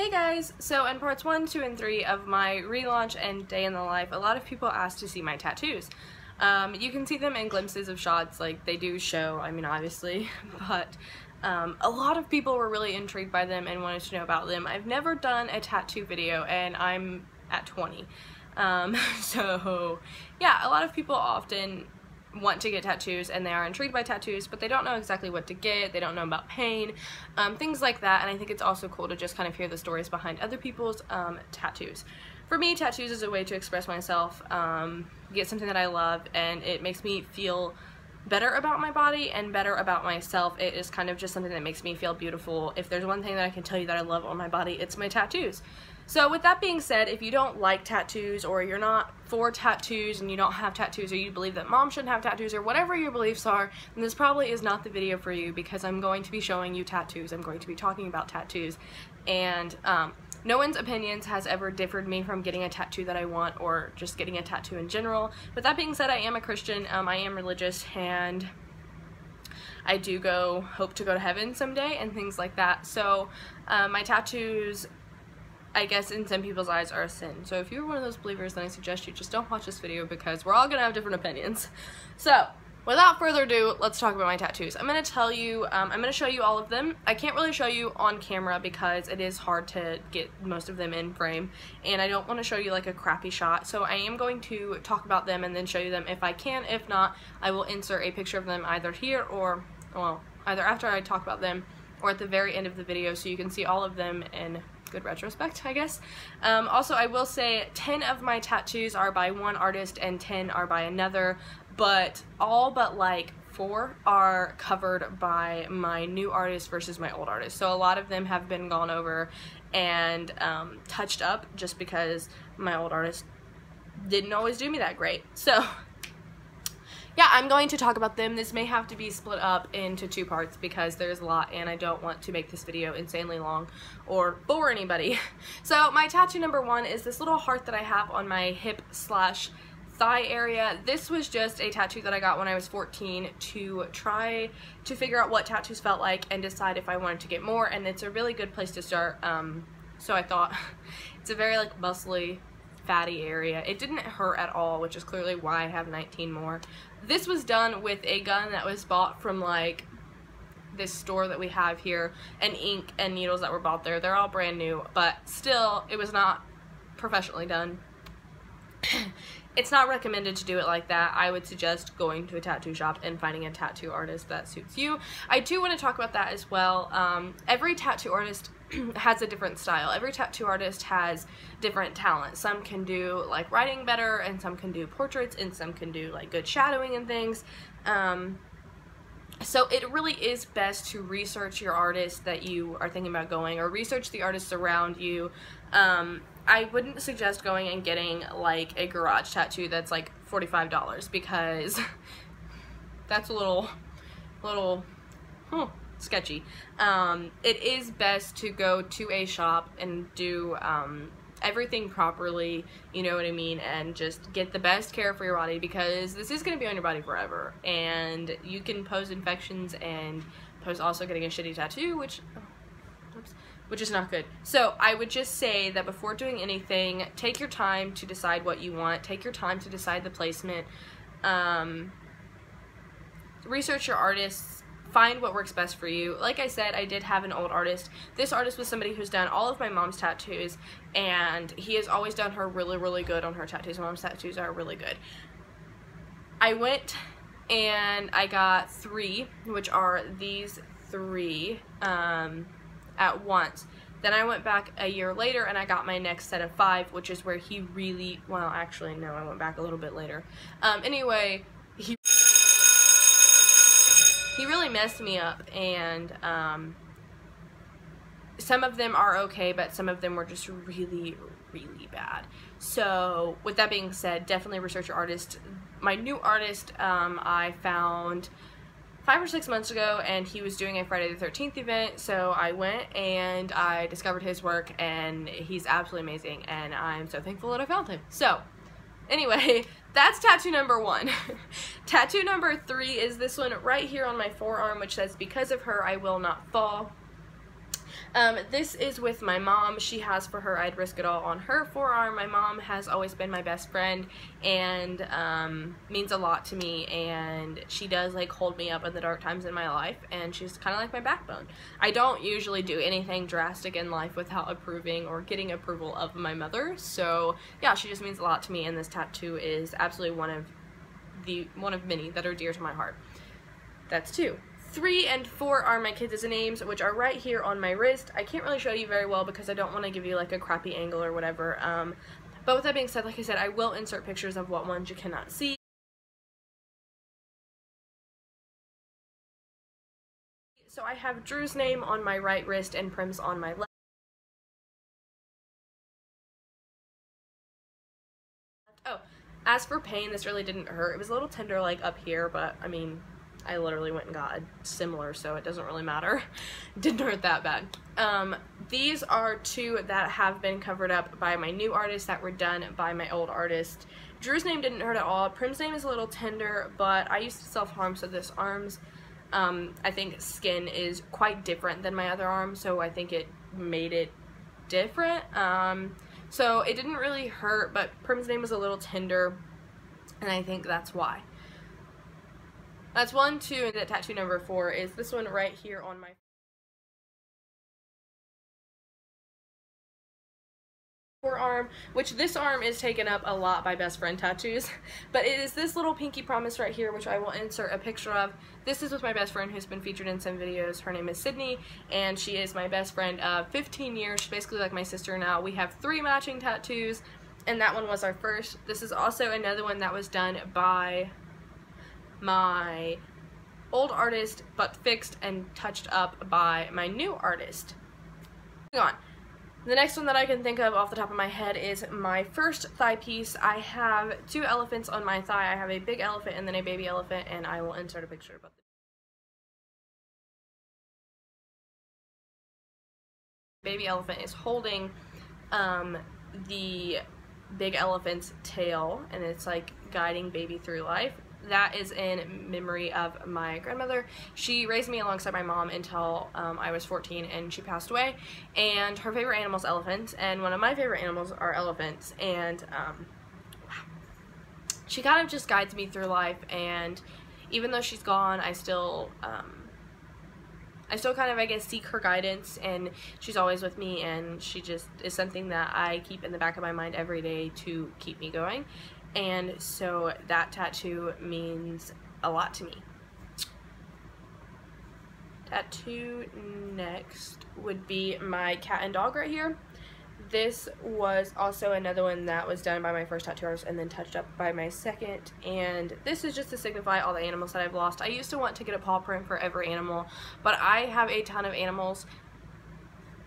Hey guys! So in parts 1, 2, and 3 of my relaunch and day in the life, a lot of people asked to see my tattoos. You can see them in glimpses of shots, like they do show, I mean obviously, but a lot of people were really intrigued by them and wanted to know about them. I've never done a tattoo video and I'm at 20. So yeah, a lot of people often want to get tattoos and they are intrigued by tattoos, but they don't know exactly what to get, they don't know about pain, things like that. And I think it's also cool to just kind of hear the stories behind other people's tattoos. For me, tattoos is a way to express myself, get something that I love, and it makes me feel better about my body and better about myself. It is kind of just something that makes me feel beautiful. If there's one thing that I can tell you that I love on my body, it's my tattoos. So with that being said, if you don't like tattoos, or you're not for tattoos and you don't have tattoos, or you believe that mom shouldn't have tattoos, or whatever your beliefs are, then this probably is not the video for you, because I'm going to be showing you tattoos. I'm going to be talking about tattoos, and no one's opinions has ever differed me from getting a tattoo that I want, or just getting a tattoo in general. With that being said, I am a Christian, I am religious, and I do hope to go to heaven someday and things like that. So my tattoos, I guess in some people's eyes, are a sin. So if you're one of those believers, then I suggest you just don't watch this video, because we're all gonna have different opinions. So without further ado, let's talk about my tattoos. I'm gonna tell you, I'm gonna show you all of them. I can't really show you on camera because it is hard to get most of them in frame, and I don't want to show you like a crappy shot. So I am going to talk about them and then show you them if I can. If not, I will insert a picture of them either here or, well, either after I talk about them or at the very end of the video, so you can see all of them in good retrospect, I guess. Also, I will say 10 of my tattoos are by one artist and 10 are by another, but all but like 4 are covered by my new artist versus my old artist. So a lot of them have been gone over and touched up, just because my old artist didn't always do me that great. So yeah, I'm going to talk about them. This may have to be split up into 2 parts because there's a lot and I don't want to make this video insanely long or bore anybody. So my tattoo number 1 is this little heart that I have on my hip/thigh area. This was just a tattoo that I got when I was 14 to try to figure out what tattoos felt like and decide if I wanted to get more, and it's a really good place to start. So I thought it's a very like muscly, fatty area. It didn't hurt at all, which is clearly why I have 19 more. This was done with a gun that was bought from like this store that we have here, and ink and needles that were bought there. They're all brand new, but still, it was not professionally done. It's not recommended to do it like that. I would suggest going to a tattoo shop and finding a tattoo artist that suits you. I do want to talk about that as well. Every tattoo artist has a different style. Every tattoo artist has different talents. Some can do like writing better, and some can do portraits, and some can do like good shadowing and things. So it really is best to research your artist that you are thinking about going, or research the artists around you. I wouldn't suggest going and getting like a garage tattoo that's like $45, because that's a little sketchy. It is best to go to a shop and do everything properly, you know what I mean, and just get the best care for your body, because this is going to be on your body forever, and you can pose infections and pose also getting a shitty tattoo, which is not good. So I would just say that before doing anything, take your time to decide what you want, take your time to decide the placement, research your artists, find what works best for you. Like I said, I did have an old artist. This artist was somebody who's done all of my mom's tattoos, and he has always done her really, really good on her tattoos. My mom's tattoos are really good. I went and I got 3, which are these 3, at once. Then I went back a year later and I got my next set of 5, which is where he really, well, actually, no, I went back a little bit later. Anyway, he really messed me up, and some of them are okay, but some of them were just really, really bad. So with that being said, definitely research your artist. My new artist, I found 5 or 6 months ago, and he was doing a Friday the 13th event, so I went and I discovered his work, and he's absolutely amazing, and I'm so thankful that I found him. So anyway, that's tattoo number 1. Tattoo number 3 is this one right here on my forearm, which says, "Because of her, I will not fall." This is with my mom. She has for her I'd Risk It All on her forearm. My mom has always been my best friend and means a lot to me, and she does like hold me up in the dark times in my life, and she's kind of like my backbone. I don't usually do anything drastic in life without approving or getting approval of my mother, so yeah, she just means a lot to me, and this tattoo is absolutely one of many that are dear to my heart. That's 2. 3 and 4 are my kids' names, which are right here on my wrist. I can't really show you very well because I don't want to give you like a crappy angle or whatever. But with that being said, like I said, I will insert pictures of what ones you cannot see. So I have Drew's name on my right wrist and Prim's on my left. Oh, as for pain, this really didn't hurt. It was a little tender like up here, but I mean, I literally went and got a similar, so it doesn't really matter. Didn't hurt that bad. These are 2 that have been covered up by my new artist that were done by my old artist. Drew's name didn't hurt at all. Prim's name is a little tender, but I used to self-harm, so this arm's, I think skin is quite different than my other arm, so I think it made it different. So it didn't really hurt, but Prim's name was a little tender, and I think that's why. That's 1, 2, and that tattoo number 4 is this one right here on my forearm, which this arm is taken up a lot by best friend tattoos, but it is this little pinky promise right here, which I will insert a picture of. This is with my best friend who's been featured in some videos. Her name is Sydney, and she is my best friend of 15 years. She's basically like my sister now. We have 3 matching tattoos, and that one was our first. This is also another one that was done by my old artist, but fixed and touched up by my new artist. Moving on. The next one that I can think of off the top of my head is my first thigh piece. I have 2 elephants on my thigh. I have a big elephant and then a baby elephant, and I will insert a picture of both. The baby elephant is holding the big elephant's tail, and it's like guiding baby through life. That is in memory of my grandmother. She raised me alongside my mom until I was 14, and she passed away, and her favorite animal is elephants, and one of my favorite animals are elephants, and she kind of just guides me through life, and even though she's gone, I still kind of, I guess, seek her guidance, and she's always with me, and she just is something that I keep in the back of my mind every day to keep me going. And so that tattoo means a lot to me. Tattoo next would be my cat and dog right here. This was also another one that was done by my first tattoo artist and then touched up by my second, and this is just to signify all the animals that I've lost. I used to want to get a paw print for every animal, but I have a ton of animals.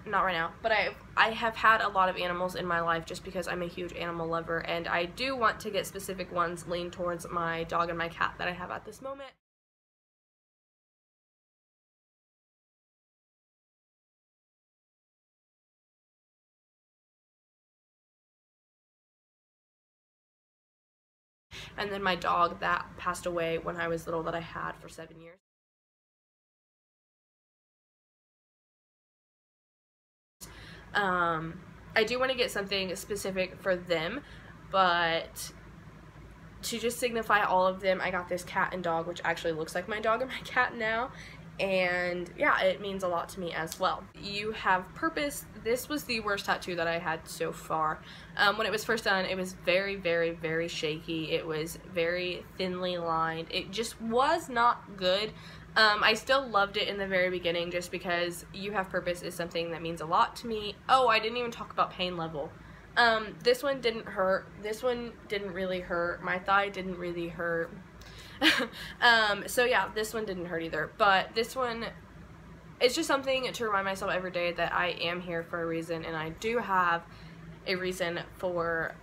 Not right now, but I have had a lot of animals in my life just because I'm a huge animal lover, and I do want to get specific ones lean towards my dog and my cat that I have at this moment. And then my dog that passed away when I was little that I had for 7 years. I do want to get something specific for them, but to just signify all of them, I got this cat and dog, which actually looks like my dog and my cat now, and yeah, it means a lot to me as well. You have purpose. This was the worst tattoo that I had so far. When it was first done, it was very, very, very shaky. It was very thinly lined. It just was not good. I still loved it in the very beginning just because you have purpose is something that means a lot to me. Oh, I didn't even talk about pain level. This one didn't hurt. This one didn't really hurt. My thigh didn't really hurt. So yeah, this one didn't hurt either. But this one, it's just something to remind myself every day that I am here for a reason, and I do have a reason for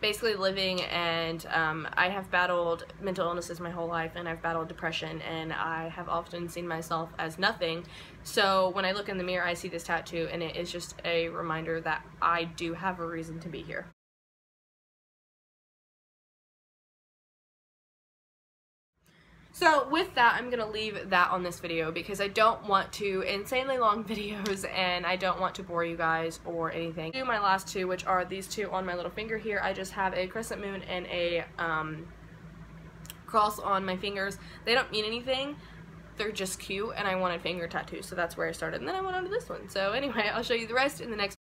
basically living, and I have battled mental illnesses my whole life, and I've battled depression, and I have often seen myself as nothing. So when I look in the mirror, I see this tattoo, and it is just a reminder that I do have a reason to be here. So with that, I'm gonna leave that on this video because I don't want to insanely long videos and I don't want to bore you guys or anything. Do my last two, which are these two on my little finger here. I just have a crescent moon and a cross on my fingers. They don't mean anything. They're just cute, and I wanted finger tattoos, so that's where I started. And then I went on to this one. So anyway, I'll show you the rest in the next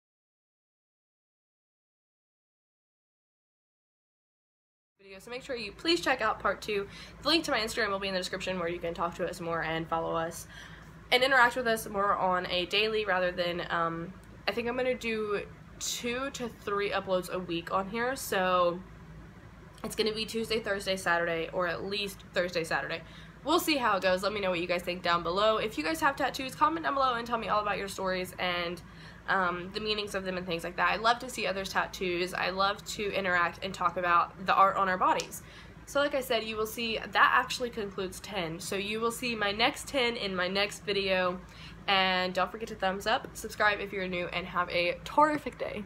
video. So make sure you please check out part 2. The link to my Instagram will be in the description where you can talk to us more and follow us and interact with us more on a daily rather than, I think I'm going to do 2 to 3 uploads a week on here. So it's going to be Tuesday, Thursday, Saturday, or at least Thursday, Saturday. We'll see how it goes. Let me know what you guys think down below. If you guys have tattoos, comment down below and tell me all about your stories and the meanings of them and things like that. I love to see others' tattoos. I love to interact and talk about the art on our bodies. So like I said, you will see that actually concludes 10. So you will see my next 10 in my next video. And don't forget to thumbs up, subscribe if you're new, and have a terrific day.